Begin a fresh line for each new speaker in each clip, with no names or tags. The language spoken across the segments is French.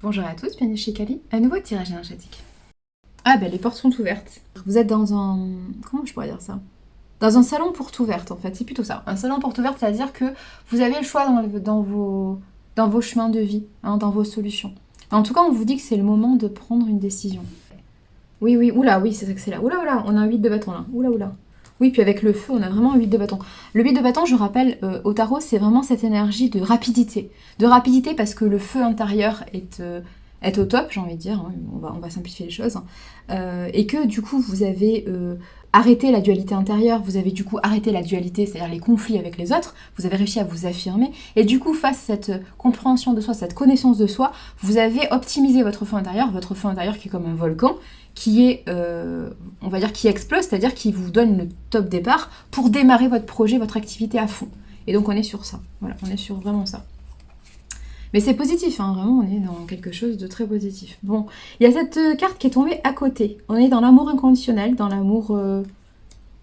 Bonjour à tous, bienvenue chez Kali. Un nouveau tirage énergétique. Ah ben les portes sont ouvertes. Vous êtes dans un... Comment je pourrais dire ça? Dans un salon porte ouverte en fait, c'est plutôt ça. Un salon porte ouverte, c'est-à-dire que vous avez le choix dans vos chemins de vie, hein, dans vos solutions. En tout cas, on vous dit que c'est le moment de prendre une décision. Oui, oui, oula, oui, c'est ça que c'est là. Oula, oula, on a un 8 de bâton là. Oula, oula. Oui, puis avec le feu, on a vraiment un 8 de bâton. Le 8 de bâton, je rappelle, au tarot, c'est vraiment cette énergie de rapidité. De rapidité parce que le feu intérieur est au top, j'ai envie de dire. Hein, on va simplifier les choses. Et que du coup, vous avez arrêté la dualité intérieure, vous avez du coup arrêté la dualité, c'est-à-dire les conflits avec les autres, vous avez réussi à vous affirmer. Et du coup, face à cette compréhension de soi, cette connaissance de soi, vous avez optimisé votre feu intérieur qui est comme un volcan, qui est, on va dire, qui explose, c'est-à-dire qui vous donne le top départ pour démarrer votre projet, votre activité à fond. Et donc on est sur ça, voilà, on est sur vraiment ça. Mais c'est positif, hein, vraiment, on est dans quelque chose de très positif. Bon, il y a cette carte qui est tombée à côté. On est dans l'amour inconditionnel, dans l'amour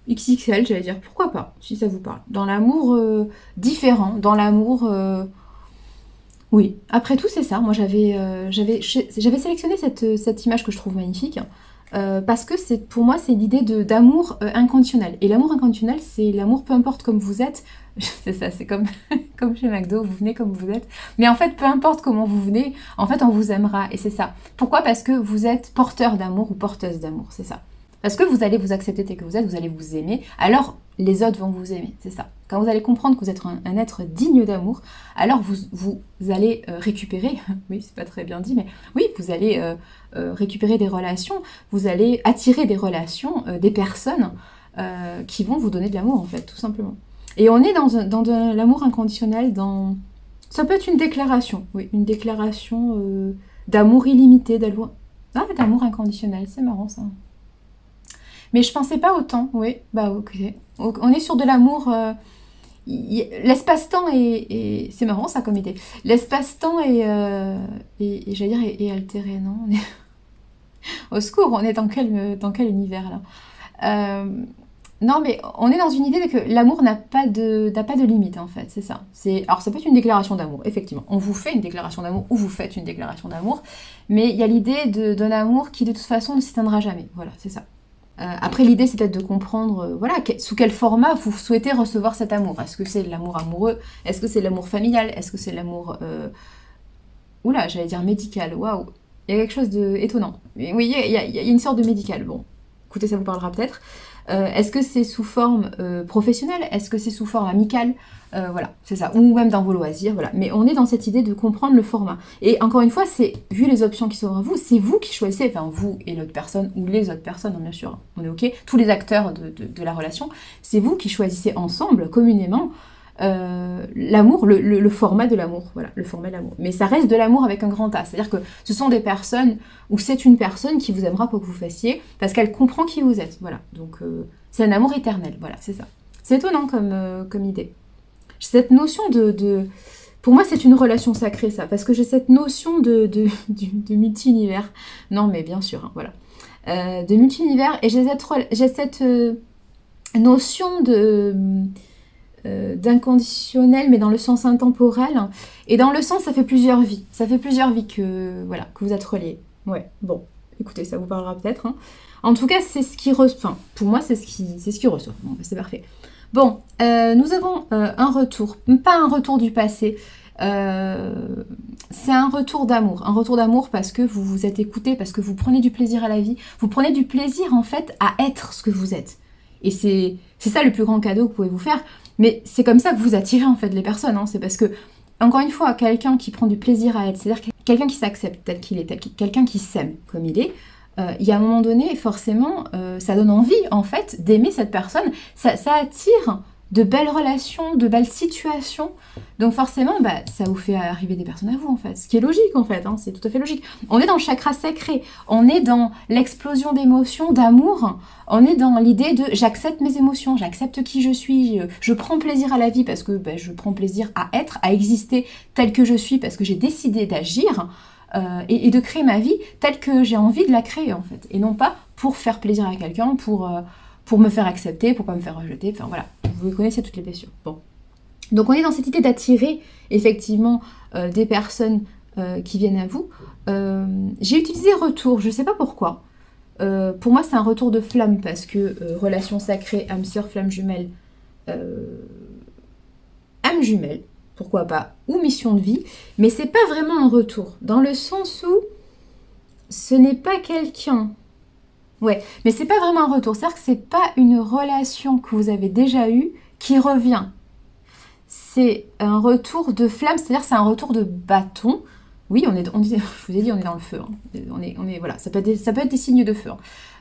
XXL, j'allais dire, pourquoi pas, si ça vous parle. Dans l'amour différent, dans l'amour... Oui, après tout, c'est ça. Moi, j'avais sélectionné cette image que je trouve magnifique. Parce que pour moi, c'est l'idée d'amour inconditionnel. Et l'amour inconditionnel, c'est l'amour peu importe comme vous êtes. C'est ça, c'est comme, comme chez McDo, vous venez comme vous êtes. Mais en fait, peu importe comment vous venez, en fait, on vous aimera. Et c'est ça. Pourquoi? Parce que vous êtes porteur d'amour ou porteuse d'amour, c'est ça. Parce que vous allez vous accepter tel que vous êtes, vous allez vous aimer, alors les autres vont vous aimer, c'est ça. Quand vous allez comprendre que vous êtes un être digne d'amour, alors vous allez récupérer, oui, c'est pas très bien dit, mais oui, vous allez récupérer des relations, vous allez attirer des relations, des personnes qui vont vous donner de l'amour, en fait, tout simplement. Et on est dans de l'amour inconditionnel, ça peut être une déclaration, oui, une déclaration d'amour illimité, d'amour inconditionnel, c'est marrant ça. Mais je pensais pas autant, oui, bah ok. On est sur de l'amour... l'espace-temps c'est marrant ça comme idée. L'espace-temps j'allais dire, est altéré, non? Au secours, on est dans quel univers là? Non, mais on est dans une idée que l'amour n'a pas de limite, en fait, c'est ça. Alors, ça peut être une déclaration d'amour, effectivement. On vous fait une déclaration d'amour ou vous faites une déclaration d'amour, mais il y a l'idée d'un amour qui, de toute façon, ne s'éteindra jamais. Voilà, c'est ça. Après, l'idée, c'est peut-être de comprendre, voilà, sous quel format vous souhaitez recevoir cet amour. Est-ce que c'est l'amour amoureux? Est-ce que c'est l'amour familial? Est-ce que c'est l'amour... Oula, j'allais dire médical, waouh. Il y a quelque chose d'étonnant. Oui, il y a une sorte de médical. Bon, écoutez, ça vous parlera peut-être. Est-ce que c'est sous forme professionnelle? Est-ce que c'est sous forme amicale? Voilà, c'est ça. Ou même dans vos loisirs, voilà. Mais on est dans cette idée de comprendre le format. Et encore une fois, vu les options qui s'ouvrent à vous, c'est vous qui choisissez, enfin vous et l'autre personne, ou les autres personnes, bien sûr, on est ok, tous les acteurs de la relation, c'est vous qui choisissez ensemble, communément, l'amour, le format de l'amour, voilà, le format de l'amour. Mais ça reste de l'amour avec un grand A, c'est-à-dire que ce sont des personnes, ou c'est une personne qui vous aimera pour que vous fassiez, parce qu'elle comprend qui vous êtes, voilà. Donc c'est un amour éternel, voilà, c'est ça. C'est étonnant comme idée. Cette notion pour moi, c'est une relation sacrée, ça, parce que j'ai cette notion de multi-univers. Non, mais bien sûr, hein, voilà. De multi-univers, et j'ai cette notion d'inconditionnel, mais dans le sens intemporel. Et dans le sens, ça fait plusieurs vies. Ça fait plusieurs vies que vous êtes reliés. Ouais, bon, écoutez, ça vous parlera peut-être. Hein. En tout cas, c'est ce qui enfin, pour moi, c'est ce qui ressort. Bon, c'est parfait. Bon, nous avons un retour, pas un retour du passé. C'est un retour d'amour. Un retour d'amour parce que vous vous êtes écouté, parce que vous prenez du plaisir à la vie. Vous prenez du plaisir, en fait, à être ce que vous êtes. Et c'est ça le plus grand cadeau que vous pouvez vous faire. Mais c'est comme ça que vous attirez en fait les personnes. Hein. C'est parce que, encore une fois, quelqu'un qui prend du plaisir à être, c'est-à-dire quelqu'un qui s'accepte tel qu'il est, quelqu'un qui s'aime comme il est, il y a un moment donné, forcément, ça donne envie en fait d'aimer cette personne. Ça attire de belles relations, de belles situations. Donc forcément, ça vous fait arriver des personnes à vous en fait. Ce qui est logique en fait, hein, c'est tout à fait logique. On est dans le chakra sacré, on est dans l'explosion d'émotions, d'amour. On est dans l'idée de j'accepte mes émotions, j'accepte qui je suis, je prends plaisir à la vie parce que je prends plaisir à être, à exister tel que je suis parce que j'ai décidé d'agir et de créer ma vie telle que j'ai envie de la créer en fait. Et non pas pour faire plaisir à quelqu'un, pour me faire accepter, pour pas me faire rejeter, enfin voilà, vous connaissez toutes les blessures. Bon. Donc on est dans cette idée d'attirer effectivement des personnes qui viennent à vous. J'ai utilisé retour, je sais pas pourquoi. Pour moi, c'est un retour de flamme parce que relation sacrée, âme sœur, flamme jumelle, âme jumelle, pourquoi pas, ou mission de vie, mais c'est pas vraiment un retour, dans le sens où ce n'est pas quelqu'un. Ouais, mais c'est pas vraiment un retour, c'est-à-dire que c'est pas une relation que vous avez déjà eue qui revient. C'est un retour de flamme, c'est-à-dire c'est un retour de bâton. Oui, je vous ai dit, on est dans le feu. Hein. Voilà, ça peut être des signes de feu.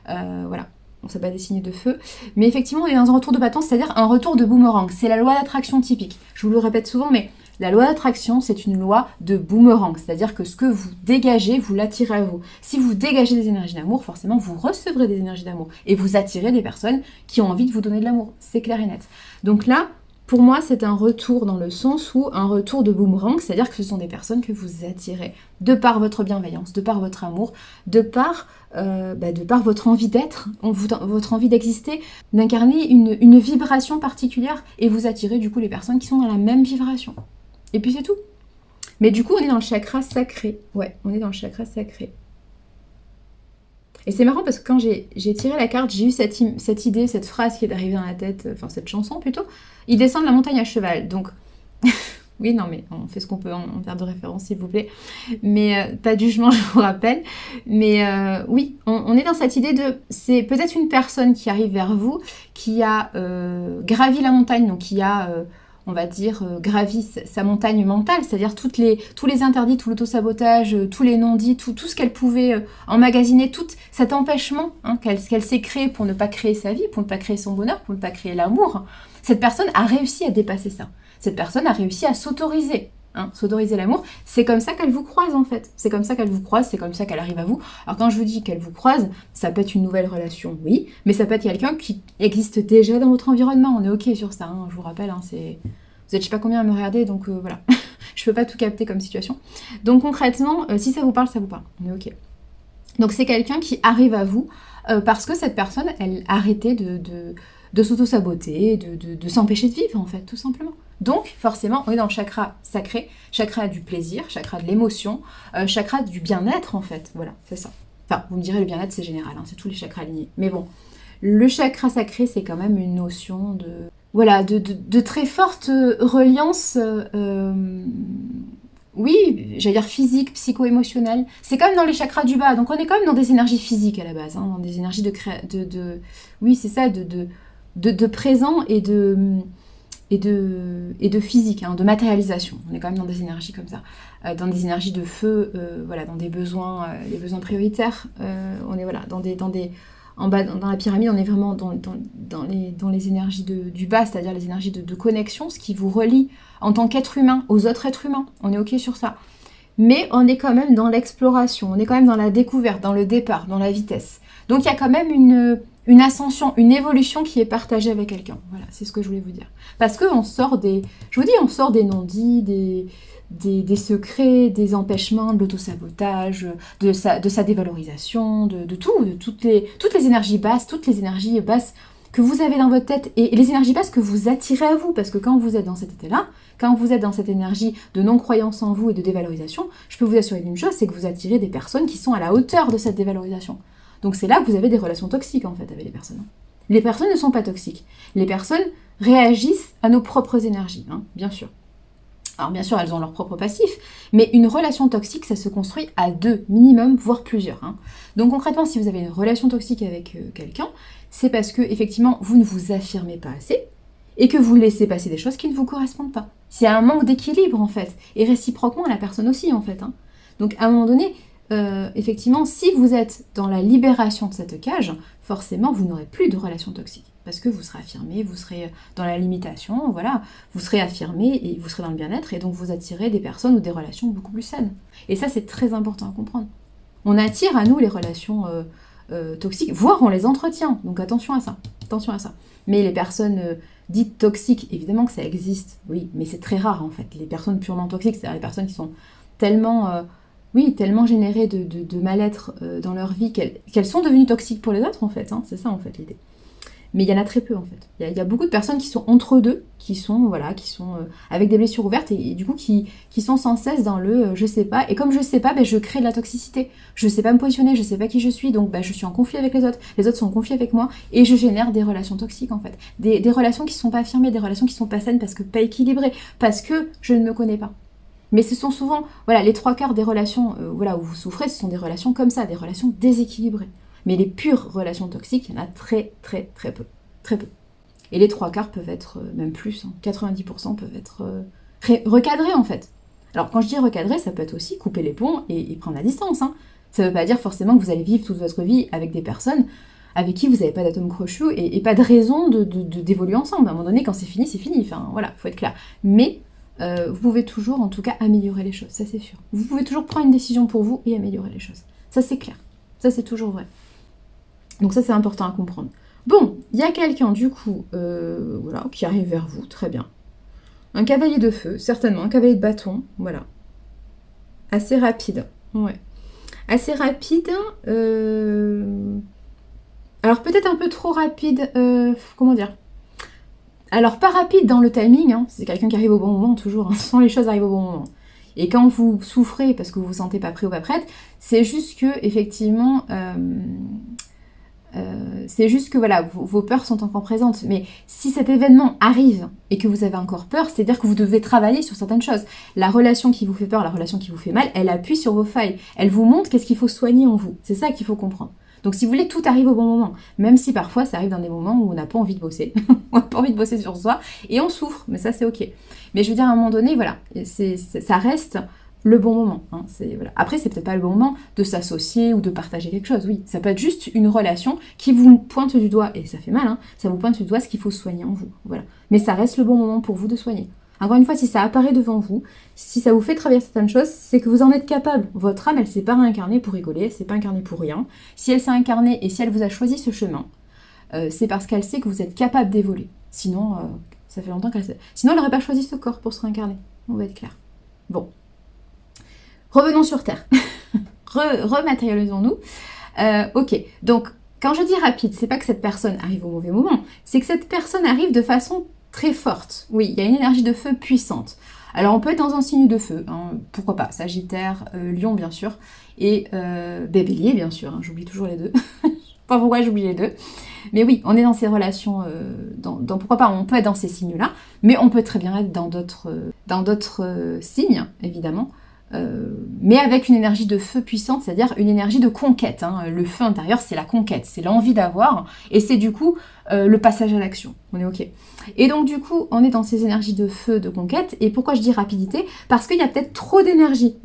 Hein. Voilà, donc ça peut être des signes de feu. Mais effectivement, on est dans un retour de bâton, c'est-à-dire un retour de boomerang. C'est la loi d'attraction typique. Je vous le répète souvent, mais la loi d'attraction, c'est une loi de boomerang. C'est-à-dire que ce que vous dégagez, vous l'attirez à vous. Si vous dégagez des énergies d'amour, forcément, vous recevrez des énergies d'amour. Et vous attirez des personnes qui ont envie de vous donner de l'amour. C'est clair et net. Donc là, pour moi, c'est un retour dans le sens où un retour de boomerang, c'est-à-dire que ce sont des personnes que vous attirez de par votre bienveillance, de par votre amour, de par votre envie d'être, votre envie d'exister, d'incarner une vibration particulière et vous attirez du coup les personnes qui sont dans la même vibration. Et puis c'est tout. Mais du coup, on est dans le chakra sacré. Ouais, on est dans le chakra sacré. Et c'est marrant parce que quand j'ai tiré la carte, j'ai eu cette idée, cette phrase qui est arrivée dans la tête, enfin cette chanson plutôt. Ils descendent la montagne à cheval. Donc, oui, non, mais on fait ce qu'on peut en termes de référence, s'il vous plaît. Mais pas de jugement, je vous rappelle. Mais oui, on est dans cette idée de... C'est peut-être une personne qui arrive vers vous, qui a gravi la montagne, donc qui a... on va dire, gravi sa montagne mentale, c'est-à-dire tous les interdits, tout l'autosabotage, tous les non-dits, tout ce qu'elle pouvait emmagasiner, tout cet empêchement hein, qu'elle s'est créé pour ne pas créer sa vie, pour ne pas créer son bonheur, pour ne pas créer l'amour. Cette personne a réussi à dépasser ça. Cette personne a réussi à s'autoriser. Hein, s'autoriser l'amour, c'est comme ça qu'elle vous croise en fait. C'est comme ça qu'elle vous croise, c'est comme ça qu'elle arrive à vous. Alors quand je vous dis qu'elle vous croise, ça peut être une nouvelle relation, oui, mais ça peut être quelqu'un qui existe déjà dans votre environnement. On est ok sur ça, hein, je vous rappelle, hein, c'est... Vous êtes je sais pas combien à me regarder, donc voilà. Je peux pas tout capter comme situation. Donc concrètement, si ça vous parle, ça vous parle. On est ok. Donc c'est quelqu'un qui arrive à vous parce que cette personne, elle a arrêté de s'auto-saboter, de s'empêcher de vivre en fait, tout simplement. Donc forcément, on est dans le chakra sacré, chakra du plaisir, chakra de l'émotion, chakra du bien-être en fait. Voilà, c'est ça. Enfin, vous me direz le bien-être c'est général, hein, c'est tous les chakras alignés. Mais bon, le chakra sacré c'est quand même une notion de... Voilà, de très forte reliance, oui, j'allais dire physique, psycho-émotionnelle. C'est quand même dans les chakras du bas, donc on est quand même dans des énergies physiques à la base, hein, dans des énergies oui, c'est ça, de présent et de physique, hein, de matérialisation. On est quand même dans des énergies comme ça, dans des énergies de feu, voilà, dans des besoins, les besoins prioritaires. On est voilà, en bas, dans la pyramide, on est vraiment dans les énergies du bas, c'est-à-dire les énergies de connexion, ce qui vous relie en tant qu'être humain aux autres êtres humains. On est ok sur ça. Mais on est quand même dans l'exploration, on est quand même dans la découverte, dans le départ, dans la vitesse. Donc il y a quand même une ascension, une évolution qui est partagée avec quelqu'un. Voilà, c'est ce que je voulais vous dire. Parce qu'on sort je vous dis, on sort des non-dits, des secrets, des empêchements, de l'autosabotage, de sa dévalorisation, de tout, de toutes les énergies basses, que vous avez dans votre tête et les énergies basses que vous attirez à vous. Parce que quand vous êtes dans cet état-là, quand vous êtes dans cette énergie de non-croyance en vous et de dévalorisation, je peux vous assurer d'une chose, c'est que vous attirez des personnes qui sont à la hauteur de cette dévalorisation. Donc c'est là que vous avez des relations toxiques en fait avec les personnes. Les personnes ne sont pas toxiques. Les personnes réagissent à nos propres énergies, hein, bien sûr. Alors bien sûr, elles ont leur propre passif, mais une relation toxique, ça se construit à deux, minimum, voire plusieurs. Hein. Donc concrètement, si vous avez une relation toxique avec quelqu'un, c'est parce que effectivement, vous ne vous affirmez pas assez et que vous laissez passer des choses qui ne vous correspondent pas. C'est un manque d'équilibre en fait, et réciproquement à la personne aussi en fait. Hein. Donc à un moment donné, effectivement, si vous êtes dans la libération de cette cage, forcément, vous n'aurez plus de relation toxique. Parce que vous serez affirmé, vous serez dans la limitation, voilà, vous serez affirmé et vous serez dans le bien-être, et donc vous attirez des personnes ou des relations beaucoup plus saines. Et ça, c'est très important à comprendre. On attire à nous les relations toxiques, voire on les entretient, donc attention à ça, attention à ça. Mais les personnes dites toxiques, évidemment que ça existe, oui, mais c'est très rare en fait. Les personnes purement toxiques, c'est-à-dire les personnes qui sont tellement... tellement générées de mal-être dans leur vie qu'elles sont devenues toxiques pour les autres, en fait. Hein, c'est ça, en fait, l'idée. mais il y en a très peu en fait. Il y a beaucoup de personnes qui sont entre deux, qui sont avec des blessures ouvertes et du coup qui sont sans cesse dans le je sais pas. Et comme je sais pas, je crée de la toxicité. Je sais pas me positionner, je sais pas qui je suis, donc je suis en conflit avec les autres sont en conflit avec moi et je génère des relations toxiques en fait. Des relations qui sont pas affirmées, des relations qui sont pas saines parce que pas équilibrées, parce que je ne me connais pas. Mais ce sont souvent, les 3/4 des relations où vous souffrez, ce sont des relations comme ça, des relations déséquilibrées. Mais les pures relations toxiques, il y en a très très très peu. Très peu. Et les 3/4 peuvent être, même plus, 90% peuvent être recadrés en fait. Alors quand je dis recadrer, ça peut être aussi couper les ponts et prendre la distance. Ça ne veut pas dire forcément que vous allez vivre toute votre vie avec des personnes avec qui vous n'avez pas d'atome crochu et pas de raison d'évoluer ensemble. À un moment donné, quand c'est fini, c'est fini. Enfin voilà, faut être clair. Mais vous pouvez toujours, en tout cas, améliorer les choses, ça c'est sûr. Vous pouvez toujours prendre une décision pour vous et améliorer les choses. Ça c'est clair. Ça c'est toujours vrai. Donc ça c'est important à comprendre. Bon, il y a quelqu'un du coup, qui arrive vers vous, très bien. Un cavalier de feu, certainement, un cavalier de bâton, voilà. Assez rapide, ouais. Assez rapide, alors peut-être un peu trop rapide, comment dire ? Alors, pas rapide dans le timing, c'est quelqu'un qui arrive au bon moment, toujours, sans les choses arrivent au bon moment. Et quand vous souffrez parce que vous vous sentez pas prêt ou pas prête, c'est juste que, effectivement, vos peurs sont encore présentes. Mais si cet événement arrive et que vous avez encore peur, c'est-à-dire que vous devez travailler sur certaines choses. La relation qui vous fait peur, la relation qui vous fait mal, elle appuie sur vos failles. Elle vous montre qu'est-ce qu'il faut soigner en vous. C'est ça qu'il faut comprendre. Donc si vous voulez, tout arrive au bon moment. Même si parfois ça arrive dans des moments où on n'a pas envie de bosser. On n'a pas envie de bosser sur soi et on souffre, mais ça c'est ok. Mais je veux dire, à un moment donné, ça reste le bon moment. Après, c'est peut-être pas le bon moment de s'associer ou de partager quelque chose. Oui, ça peut être juste une relation qui vous pointe du doigt, et ça fait mal, ça vous pointe du doigt ce qu'il faut soigner en vous. Voilà. Mais ça reste le bon moment pour vous de soigner. Encore une fois, si ça apparaît devant vous, si ça vous fait travailler certaines choses, c'est que vous en êtes capable. Votre âme, elle s'est pas réincarnée pour rigoler, elle s'est pas incarnée pour rien. Si elle s'est incarnée et si elle vous a choisi ce chemin, c'est parce qu'elle sait que vous êtes capable d'évoluer. Sinon, ça fait longtemps qu'elle sait. Sinon, elle n'aurait pas choisi ce corps pour se réincarner. On va être clair. Bon. Revenons sur Terre. Rematérialisons-nous. Ok. Donc, quand je dis rapide, c'est pas que cette personne arrive au mauvais moment, c'est que cette personne arrive de façon très forte. Oui, il y a une énergie de feu puissante. Alors on peut être dans un signe de feu, pourquoi pas, Sagittaire, Lion bien sûr, et Bélier bien sûr, j'oublie toujours les deux. Je sais pas pourquoi j'oublie les deux. Mais oui, on est dans ces relations, pourquoi pas, on peut être dans ces signes-là, mais on peut très bien être dans d'autres signes, évidemment. Mais avec une énergie de feu puissante, c'est-à-dire une énergie de conquête. Le feu intérieur, c'est la conquête, c'est l'envie d'avoir, et c'est du coup le passage à l'action. On est ok. Et donc du coup, on est dans ces énergies de feu, de conquête. Et pourquoi je dis rapidité ? Parce qu'il y a peut-être trop d'énergie.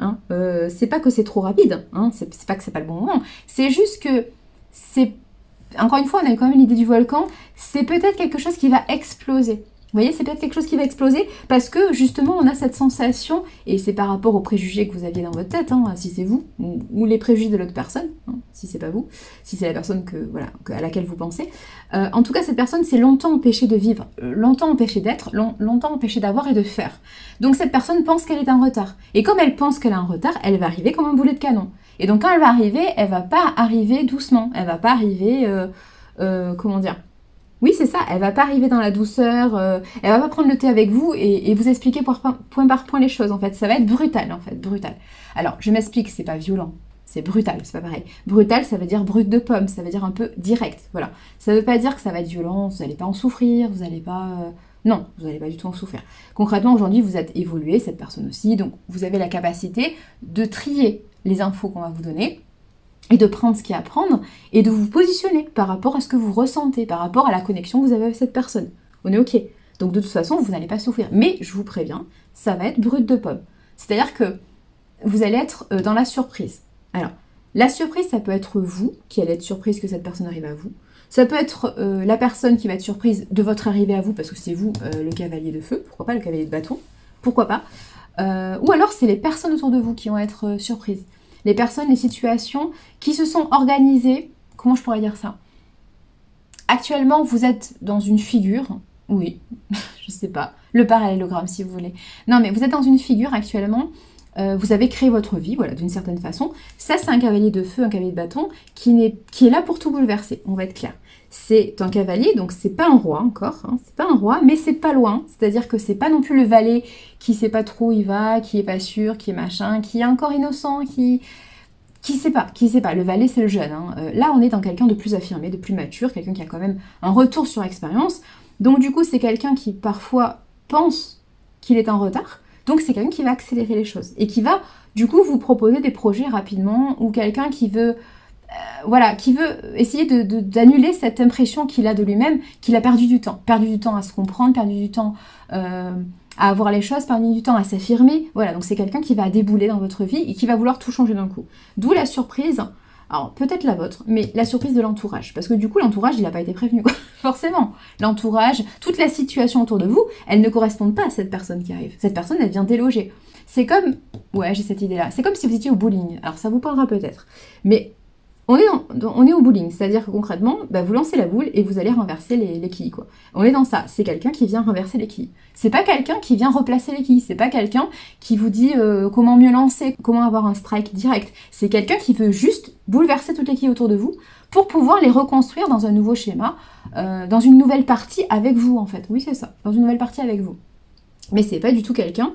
C'est pas que c'est trop rapide, c'est pas que c'est pas le bon moment. C'est juste que c'est... Encore une fois, on a quand même l'idée du volcan. C'est peut-être quelque chose qui va exploser. Vous voyez, c'est peut-être quelque chose qui va exploser parce que justement on a cette sensation, et c'est par rapport aux préjugés que vous aviez dans votre tête, si c'est vous, ou les préjugés de l'autre personne, si c'est pas vous, si c'est la personne à laquelle vous pensez. En tout cas, cette personne s'est longtemps empêchée de vivre, longtemps empêchée d'être, longtemps empêchée d'avoir et de faire. Donc cette personne pense qu'elle est en retard. Et comme elle pense qu'elle est en retard, elle va arriver comme un boulet de canon. Et donc quand elle va arriver, elle va pas arriver doucement, elle va pas arriver, oui, c'est ça, elle va pas arriver dans la douceur, elle va pas prendre le thé avec vous et vous expliquer point par point les choses, en fait. Ça va être brutal, en fait, brutal. Alors, je m'explique, c'est pas violent, c'est brutal, c'est pas pareil. Brutal, ça veut dire brut de pomme, ça veut dire un peu direct, voilà. Ça veut pas dire que ça va être violent, vous allez pas en souffrir, vous allez pas... Non, vous n'allez pas du tout en souffrir. Concrètement, aujourd'hui, vous êtes évolué, cette personne aussi, donc vous avez la capacité de trier les infos qu'on va vous donner, et de prendre ce qu'il y a à prendre, et de vous positionner par rapport à ce que vous ressentez, par rapport à la connexion que vous avez avec cette personne. On est ok. Donc de toute façon, vous n'allez pas souffrir. Mais, je vous préviens, ça va être brut de pomme. C'est-à-dire que vous allez être dans la surprise. Alors, la surprise, ça peut être vous, qui allez être surprise que cette personne arrive à vous. Ça peut être la personne qui va être surprise de votre arrivée à vous, parce que c'est vous, le cavalier de feu, pourquoi pas, le cavalier de bâton, pourquoi pas. Ou alors, c'est les personnes autour de vous qui vont être surprises. Les personnes, les situations qui se sont organisées, comment je pourrais dire ça ? Actuellement, vous êtes dans une figure, oui, je sais pas, le parallélogramme si vous voulez. Non, mais vous êtes dans une figure actuellement, vous avez créé votre vie, voilà, d'une certaine façon. Ça, c'est un cavalier de feu, un cavalier de bâton, qui est là pour tout bouleverser, on va être clair. c'est un cavalier, donc c'est pas un roi encore, hein, c'est pas un roi, mais c'est pas loin. C'est-à-dire que c'est pas non plus le valet qui sait pas trop où il va, qui est pas sûr, qui est machin, qui est encore innocent, qui sait pas, qui sait pas. Le valet, c'est le jeune. Hein. Là, on est dans quelqu'un de plus affirmé, de plus mature, quelqu'un qui a quand même un retour sur expérience. Donc du coup, c'est quelqu'un qui parfois pense qu'il est en retard. Donc c'est quelqu'un qui va accélérer les choses et qui va du coup vous proposer des projets rapidement, ou quelqu'un qui veut qui veut essayer d'annuler cette impression qu'il a de lui-même, qu'il a perdu du temps à se comprendre, perdu du temps à avoir les choses, perdu du temps à s'affirmer. Voilà, donc c'est quelqu'un qui va débouler dans votre vie et qui va vouloir tout changer d'un coup. D'où la surprise, alors peut-être la vôtre, mais la surprise de l'entourage. Parce que du coup, l'entourage, il n'a pas été prévenu, quoi. Forcément. L'entourage, toute la situation autour de vous, elle ne correspond pas à cette personne qui arrive. Cette personne, elle vient déloger. C'est comme, ouais, j'ai cette idée-là, c'est comme si vous étiez au bowling. Alors ça vous parlera peut-être, mais on est au bowling, c'est-à-dire que concrètement, vous lancez la boule et vous allez renverser les quilles, quoi. On est dans ça, c'est quelqu'un qui vient renverser les quilles. C'est pas quelqu'un qui vient replacer les quilles, c'est pas quelqu'un qui vous dit comment mieux lancer, comment avoir un strike direct. C'est quelqu'un qui veut juste bouleverser toutes les quilles autour de vous pour pouvoir les reconstruire dans un nouveau schéma, dans une nouvelle partie avec vous, en fait. Oui, c'est ça, dans une nouvelle partie avec vous. Mais c'est pas du tout quelqu'un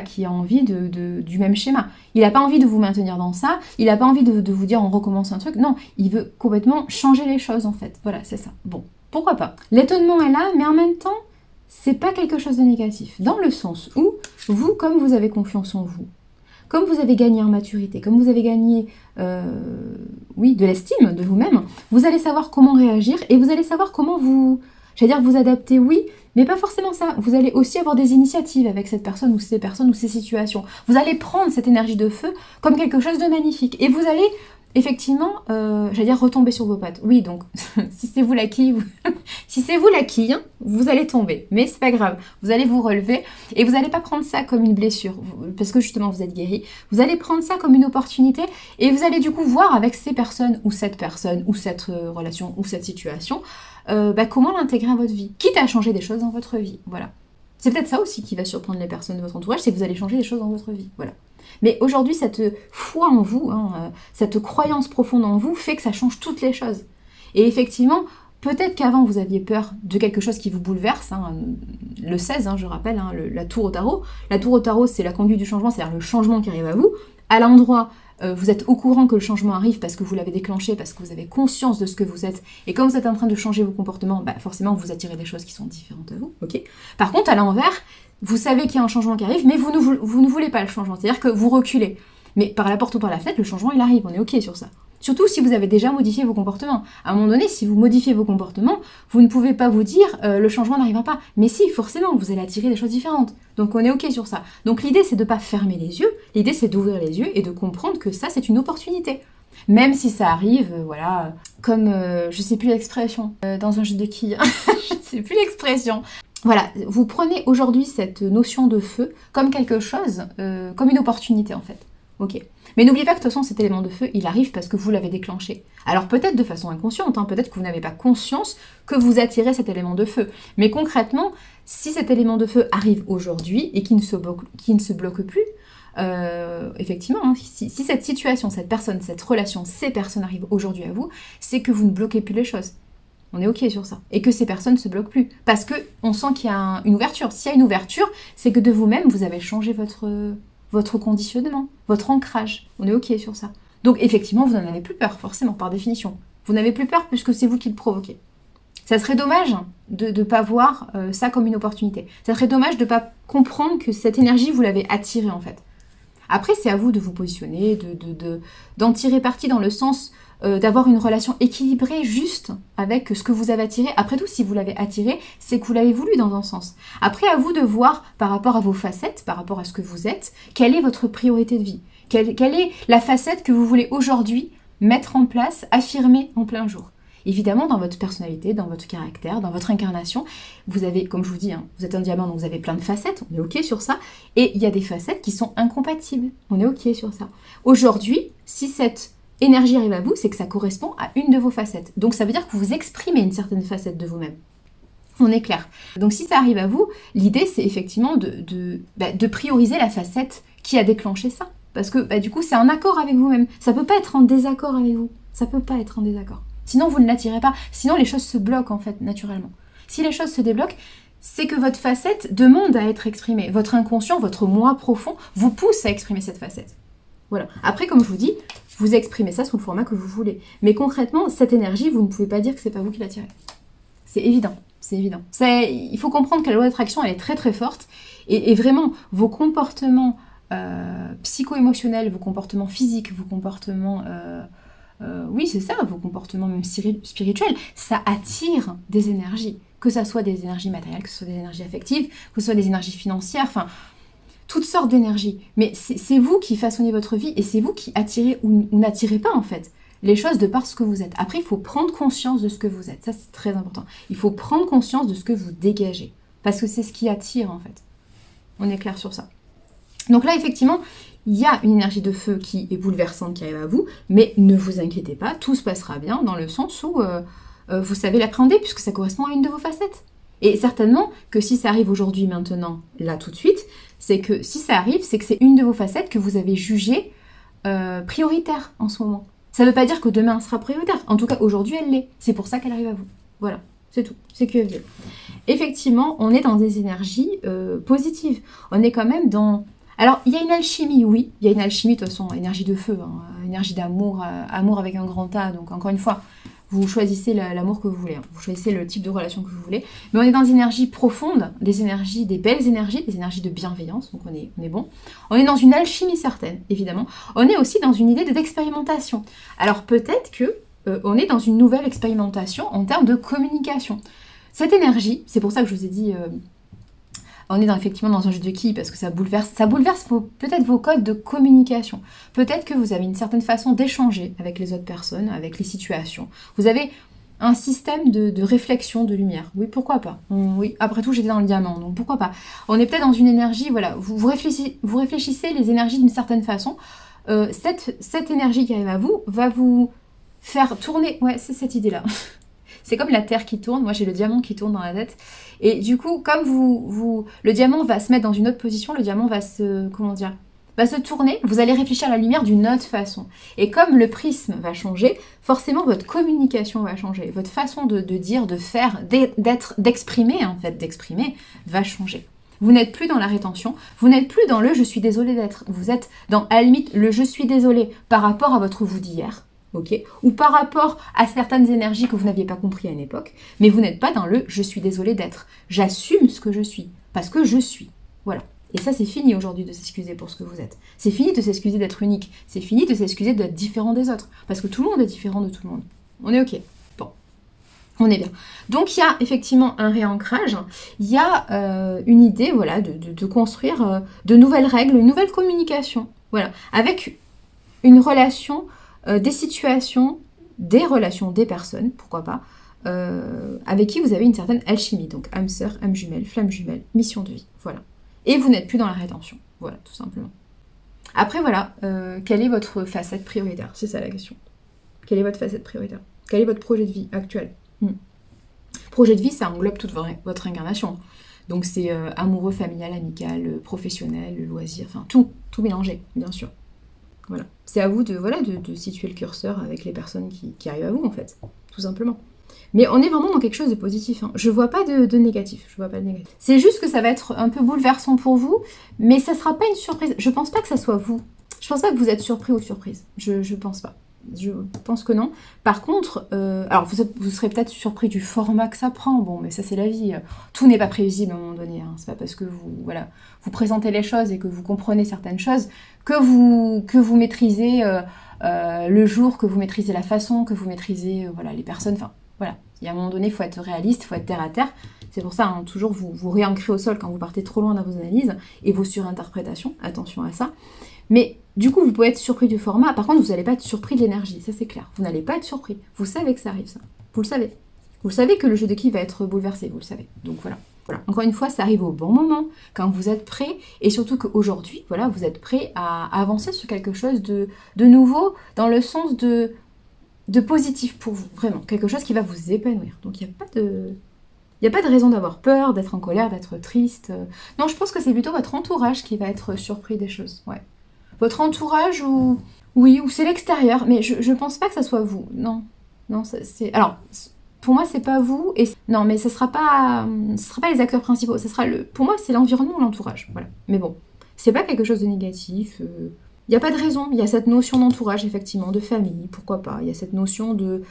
qui a envie du même schéma. Il n'a pas envie de vous maintenir dans ça, il n'a pas envie de vous dire on recommence un truc, non, il veut complètement changer les choses en fait. Voilà, c'est ça. Bon, pourquoi pas. L'étonnement est là, mais en même temps, c'est pas quelque chose de négatif, dans le sens où vous, comme vous avez confiance en vous, comme vous avez gagné en maturité, comme vous avez gagné de l'estime de vous-même, vous allez savoir comment réagir et vous allez savoir comment vous adapter, oui, mais pas forcément ça. Vous allez aussi avoir des initiatives avec cette personne ou ces situations. Vous allez prendre cette énergie de feu comme quelque chose de magnifique. Et vous allez, effectivement, retomber sur vos pattes. Oui, donc, si c'est vous la quille, vous allez tomber. Mais c'est pas grave. Vous allez vous relever et vous n'allez pas prendre ça comme une blessure, parce que justement, vous êtes guéri. Vous allez prendre ça comme une opportunité et vous allez du coup voir avec ces personnes ou cette relation ou cette situation, comment l'intégrer à votre vie, quitte à changer des choses dans votre vie, voilà. C'est peut-être ça aussi qui va surprendre les personnes de votre entourage, c'est que vous allez changer des choses dans votre vie, voilà. Mais aujourd'hui, cette foi en vous, cette croyance profonde en vous, fait que ça change toutes les choses. Et effectivement, peut-être qu'avant, vous aviez peur de quelque chose qui vous bouleverse, le 16, je rappelle, la tour au tarot. La tour au tarot, c'est la conduite du changement, c'est-à-dire le changement qui arrive à vous. À l'endroit, vous êtes au courant que le changement arrive parce que vous l'avez déclenché, parce que vous avez conscience de ce que vous êtes. Et comme vous êtes en train de changer vos comportements, forcément, vous attirez des choses qui sont différentes à vous. Ok. Par contre, à l'envers, vous savez qu'il y a un changement qui arrive, mais vous ne voulez pas le changement. C'est-à-dire que vous reculez. Mais par la porte ou par la fenêtre, le changement, il arrive. On est ok sur ça. Surtout si vous avez déjà modifié vos comportements. À un moment donné, si vous modifiez vos comportements, vous ne pouvez pas vous dire le changement n'arrivera pas. Mais si, forcément, vous allez attirer des choses différentes. Donc on est ok sur ça. Donc l'idée, c'est de ne pas fermer les yeux. L'idée, c'est d'ouvrir les yeux et de comprendre que ça, c'est une opportunité. Même si ça arrive, comme, je sais plus l'expression, dans un jeu de quilles, je sais plus l'expression. Voilà, vous prenez aujourd'hui cette notion de feu comme quelque chose, comme une opportunité en fait. Ok. Mais n'oubliez pas que de toute façon, cet élément de feu, il arrive parce que vous l'avez déclenché. Alors peut-être de façon inconsciente, peut-être que vous n'avez pas conscience que vous attirez cet élément de feu. Mais concrètement, si cet élément de feu arrive aujourd'hui et qui ne se bloque plus, effectivement, si cette situation, cette personne, cette relation, ces personnes arrivent aujourd'hui à vous, c'est que vous ne bloquez plus les choses. On est ok sur ça. Et que ces personnes ne se bloquent plus. Parce qu'on sent qu'il y a une ouverture. S'il y a une ouverture, c'est que de vous-même, vous avez changé votre conditionnement, votre ancrage. On est ok sur ça. Donc effectivement, vous n'en avez plus peur, forcément, par définition. Vous n'avez plus peur puisque c'est vous qui le provoquez. Ça serait dommage de ne pas voir ça comme une opportunité. Ça serait dommage de ne pas comprendre que cette énergie, vous l'avez attirée en fait. Après, c'est à vous de vous positionner, d'en tirer parti dans le sens d'avoir une relation équilibrée, juste, avec ce que vous avez attiré. Après tout, si vous l'avez attiré, c'est que vous l'avez voulu dans un sens. Après, à vous de voir, par rapport à vos facettes, par rapport à ce que vous êtes, quelle est votre priorité de vie. Quelle est la facette que vous voulez aujourd'hui mettre en place, affirmer en plein jour. Évidemment, dans votre personnalité, dans votre caractère, dans votre incarnation, vous avez, comme je vous dis, vous êtes un diamant, donc vous avez plein de facettes, on est ok sur ça, et il y a des facettes qui sont incompatibles, on est ok sur ça. Aujourd'hui, si cette énergie arrive à vous, c'est que ça correspond à une de vos facettes. Donc ça veut dire que vous exprimez une certaine facette de vous-même. On est clair. Donc si ça arrive à vous, l'idée c'est effectivement de prioriser la facette qui a déclenché ça. Parce que du coup c'est en accord avec vous-même. Ça peut pas être en désaccord avec vous. Ça peut pas être en désaccord. Sinon, vous ne l'attirez pas. Sinon, les choses se bloquent, en fait, naturellement. Si les choses se débloquent, c'est que votre facette demande à être exprimée. Votre inconscient, votre moi profond vous pousse à exprimer cette facette. Voilà. Après, comme je vous dis, vous exprimez ça sous le format que vous voulez. Mais concrètement, cette énergie, vous ne pouvez pas dire que c'est pas vous qui l'attirez. C'est évident. C'est évident. Il faut comprendre que la loi d'attraction, elle est très très forte. Et vraiment, vos comportements psycho-émotionnels, vos comportements physiques, vos comportements... oui, c'est ça, vos comportements même spirituels, ça attire des énergies. Que ça soit des énergies matérielles, que ce soit des énergies affectives, que ce soit des énergies financières, enfin, toutes sortes d'énergies. Mais c'est vous qui façonnez votre vie et c'est vous qui attirez ou n'attirez pas, en fait, les choses de par ce que vous êtes. Après, il faut prendre conscience de ce que vous êtes. Ça, c'est très important. Il faut prendre conscience de ce que vous dégagez. Parce que c'est ce qui attire, en fait. On est clair sur ça. Donc là, effectivement, il y a une énergie de feu qui est bouleversante qui arrive à vous, mais ne vous inquiétez pas, tout se passera bien dans le sens où vous savez l'appréhender puisque ça correspond à une de vos facettes. Et certainement que si ça arrive aujourd'hui, maintenant, là, tout de suite, c'est que si ça arrive, c'est que c'est une de vos facettes que vous avez jugée prioritaire en ce moment. Ça ne veut pas dire que demain elle sera prioritaire. En tout cas, aujourd'hui, elle l'est. C'est pour ça qu'elle arrive à vous. Voilà, c'est tout. C'est QFD. Effectivement, on est dans des énergies positives. On est quand même dans... Alors, il y a une alchimie, oui. Il y a une alchimie, de toute façon, énergie de feu, hein, énergie d'amour, amour avec un grand A. Donc, encore une fois, vous choisissez l'amour que vous voulez. Hein. Vous choisissez le type de relation que vous voulez. Mais on est dans des énergies profondes, des belles énergies, des énergies de bienveillance. Donc, on est bon. On est dans une alchimie certaine, évidemment. On est aussi dans une idée d'expérimentation. Alors, peut-être que on est dans une nouvelle expérimentation en termes de communication. Cette énergie, c'est pour ça que je vous ai dit... on est effectivement dans un jeu de quilles parce que ça bouleverse peut-être vos codes de communication. Peut-être que vous avez une certaine façon d'échanger avec les autres personnes, avec les situations. Vous avez un système de réflexion de lumière. Oui, pourquoi pas. Oui, après tout, j'étais dans le diamant, donc pourquoi pas. On est peut-être dans une énergie, voilà, vous réfléchissez les énergies d'une certaine façon. Cette énergie qui arrive à vous va vous faire tourner. Ouais, c'est cette idée-là. C'est comme la Terre qui tourne. Moi, j'ai le diamant qui tourne dans la tête. Et du coup, comme le diamant va se mettre dans une autre position, le diamant va se tourner. Vous allez réfléchir à la lumière d'une autre façon. Et comme le prisme va changer, forcément, votre communication va changer. Votre façon de dire, de faire, d'exprimer va changer. Vous n'êtes plus dans la rétention. Vous n'êtes plus dans le « je suis désolé d'être ». Vous êtes dans, à la limite, le « je suis désolé » par rapport à votre vous d'hier. Okay. Ou par rapport à certaines énergies que vous n'aviez pas compris à une époque, mais vous n'êtes pas dans le « je suis désolé d'être ». J'assume ce que je suis, parce que je suis. Voilà. Et ça, c'est fini aujourd'hui de s'excuser pour ce que vous êtes. C'est fini de s'excuser d'être unique. C'est fini de s'excuser d'être différent des autres. Parce que tout le monde est différent de tout le monde. On est OK. Bon. On est bien. Donc, il y a effectivement un réancrage. Il y a une idée, voilà, de construire de nouvelles règles, une nouvelle communication. Voilà. Avec une relation... des situations, des relations, des personnes, pourquoi pas, avec qui vous avez une certaine alchimie. Donc âme sœur, âme jumelle, flamme jumelle, mission de vie. Voilà. Et vous n'êtes plus dans la rétention. Voilà, tout simplement. Après, voilà, quelle est votre facette prioritaire? C'est ça la question. Quelle est votre facette prioritaire? Quel est votre projet de vie actuel? Projet de vie, ça englobe toute votre incarnation. Donc c'est amoureux, familial, amical, professionnel, loisir, enfin tout mélangé, bien sûr. Voilà. C'est à vous de situer le curseur avec les personnes qui arrivent à vous, en fait, tout simplement. Mais on est vraiment dans quelque chose de positif. Hein. Je vois pas de négatif. Je vois pas de négatif. C'est juste que ça va être un peu bouleversant pour vous, mais ça sera pas une surprise. Je pense pas que ça soit vous. Je pense pas que vous êtes surpris ou surprise. Je pense pas. Je pense que non. Par contre, alors vous serez peut-être surpris du format que ça prend. Bon, mais ça c'est la vie. Tout n'est pas prévisible à un moment donné. Hein. C'est pas parce que vous présentez les choses et que vous comprenez certaines choses que vous maîtrisez le jour, que vous maîtrisez la façon, que vous maîtrisez les personnes. Enfin, voilà. Il y a un moment donné, il faut être réaliste, il faut être terre à terre. C'est pour ça, hein, toujours vous réancrez au sol quand vous partez trop loin dans vos analyses et vos surinterprétations. Attention à ça. Mais du coup, vous pouvez être surpris du format. Par contre, vous n'allez pas être surpris de l'énergie. Ça, c'est clair. Vous n'allez pas être surpris. Vous savez que ça arrive, ça. Vous le savez. Vous savez que le jeu de qui va être bouleversé. Vous le savez. Donc voilà. Encore une fois, ça arrive au bon moment, quand vous êtes prêt. Et surtout qu'aujourd'hui, vous êtes prêt à avancer sur quelque chose de nouveau, dans le sens de positif pour vous. Vraiment. Quelque chose qui va vous épanouir. Donc il n'y a pas de raison d'avoir peur, d'être en colère, d'être triste. Non, je pense que c'est plutôt votre entourage qui va être surpris des choses. Ouais. Votre entourage ou c'est l'extérieur, mais je pense pas que ça soit vous. Non. Non, c'est... Alors, pour moi, c'est pas vous. Et non, mais ce sera pas les acteurs principaux. Ce sera pour moi, c'est l'environnement, l'entourage. Voilà. Mais bon, c'est pas quelque chose de négatif. Il n'y a pas de raison. Il y a cette notion d'entourage, effectivement, de famille. Pourquoi pas? Il y a cette notion de...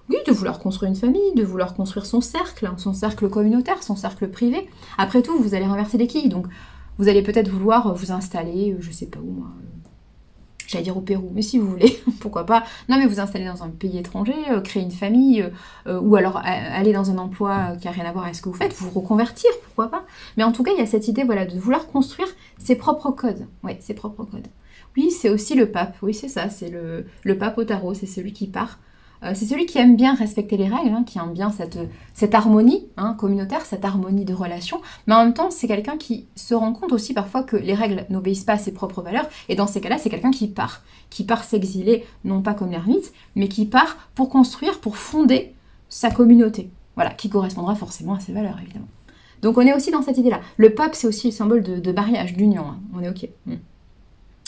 Oui, de vouloir construire une famille, de vouloir construire son cercle, hein, son cercle communautaire, son cercle privé. Après tout, vous allez renverser les quilles. Donc, vous allez peut-être vouloir vous installer, je sais pas où, moi... J'allais dire au Pérou, mais si vous voulez, pourquoi pas. Non, mais vous installer dans un pays étranger, créer une famille, ou alors aller dans un emploi qui n'a rien à voir avec ce que vous faites, vous reconvertir, pourquoi pas. Mais en tout cas, il y a cette idée voilà, de vouloir construire ses propres codes. Oui, ses propres codes. Oui, c'est aussi le pape, oui, c'est ça, c'est le pape au tarot, c'est celui qui part. C'est celui qui aime bien respecter les règles, hein, qui aime bien cette harmonie hein, communautaire, cette harmonie de relation, mais en même temps, c'est quelqu'un qui se rend compte aussi parfois que les règles n'obéissent pas à ses propres valeurs, et dans ces cas-là, c'est quelqu'un qui part s'exiler, non pas comme l'ermite, mais qui part pour construire, pour fonder sa communauté, voilà, qui correspondra forcément à ses valeurs, évidemment. Donc on est aussi dans cette idée-là. Le pape, c'est aussi le symbole de mariage, d'union, hein. On est ok.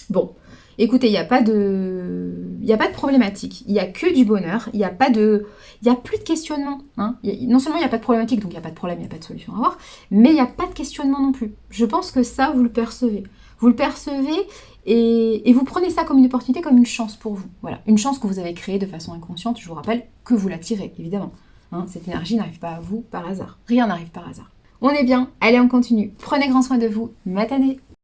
Bon. Écoutez, il n'y a pas de problématique, il n'y a que du bonheur, il n'y a plus de questionnement. Hein. Non seulement il n'y a pas de problématique, donc il n'y a pas de problème, il n'y a pas de solution à avoir, mais il n'y a pas de questionnement non plus. Je pense que ça, vous le percevez. Vous le percevez et vous prenez ça comme une opportunité, comme une chance pour vous. Voilà, une chance que vous avez créée de façon inconsciente, je vous rappelle que vous la tirez, évidemment. Hein, cette énergie n'arrive pas à vous par hasard. Rien n'arrive par hasard. On est bien, allez on continue. Prenez grand soin de vous, matanez.